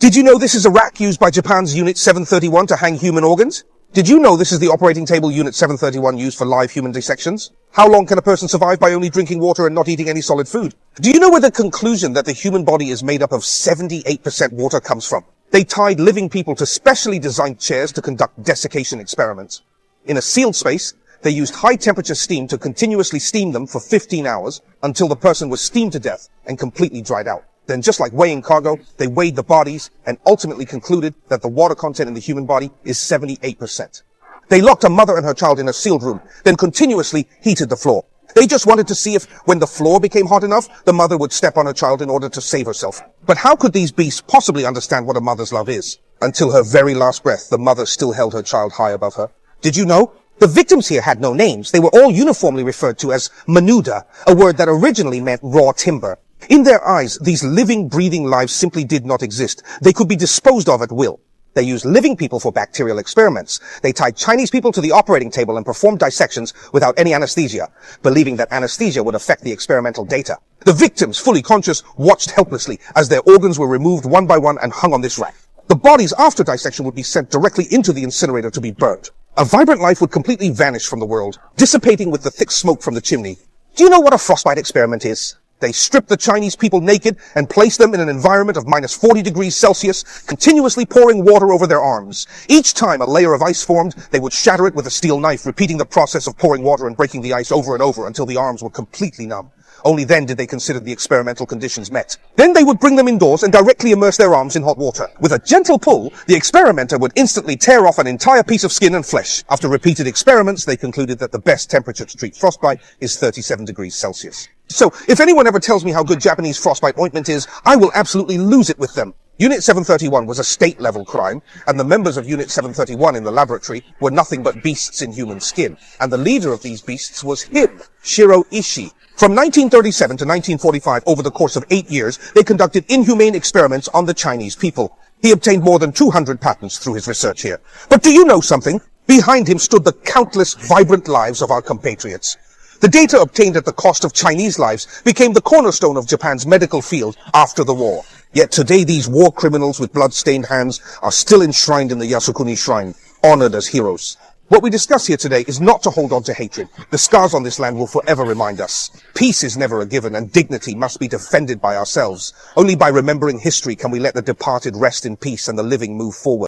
Did you know this is a rack used by Japan's Unit 731 to hang human organs? Did you know this is the operating table Unit 731 used for live human dissections? How long can a person survive by only drinking water and not eating any solid food? Do you know where the conclusion that the human body is made up of 78% water comes from? They tied living people to specially designed chairs to conduct desiccation experiments. In a sealed space, they used high-temperature steam to continuously steam them for 15 hours until the person was steamed to death and completely dried out. Then, just like weighing cargo, they weighed the bodies and ultimately concluded that the water content in the human body is 78%. They locked a mother and her child in a sealed room, then continuously heated the floor. They just wanted to see if, when the floor became hot enough, the mother would step on her child in order to save herself. But how could these beasts possibly understand what a mother's love is? Until her very last breath, the mother still held her child high above her. Did you know? The victims here had no names. They were all uniformly referred to as manuda, a word that originally meant raw timber. In their eyes, these living, breathing lives simply did not exist. They could be disposed of at will. They used living people for bacterial experiments. They tied Chinese people to the operating table and performed dissections without any anesthesia, believing that anesthesia would affect the experimental data. The victims, fully conscious, watched helplessly as their organs were removed one by one and hung on this rack. The bodies after dissection would be sent directly into the incinerator to be burnt. A vibrant life would completely vanish from the world, dissipating with the thick smoke from the chimney. Do you know what a frostbite experiment is? They stripped the Chinese people naked and placed them in an environment of minus 40 degrees Celsius, continuously pouring water over their arms. Each time a layer of ice formed, they would shatter it with a steel knife, repeating the process of pouring water and breaking the ice over and over until the arms were completely numb. Only then did they consider the experimental conditions met. Then they would bring them indoors and directly immerse their arms in hot water. With a gentle pull, the experimenter would instantly tear off an entire piece of skin and flesh. After repeated experiments, they concluded that the best temperature to treat frostbite is 37 degrees Celsius. So, if anyone ever tells me how good Japanese frostbite ointment is, I will absolutely lose it with them. Unit 731 was a state-level crime, and the members of Unit 731 in the laboratory were nothing but beasts in human skin. And the leader of these beasts was him, Shiro Ishii. From 1937 to 1945, over the course of 8 years, they conducted inhumane experiments on the Chinese people. He obtained more than 200 patents through his research here. But do you know something? Behind him stood the countless vibrant lives of our compatriots. The data obtained at the cost of Chinese lives became the cornerstone of Japan's medical field after the war. Yet today these war criminals with blood-stained hands are still enshrined in the Yasukuni Shrine, honored as heroes. What we discuss here today is not to hold on to hatred. The scars on this land will forever remind us. Peace is never a given, and dignity must be defended by ourselves. Only by remembering history can we let the departed rest in peace and the living move forward.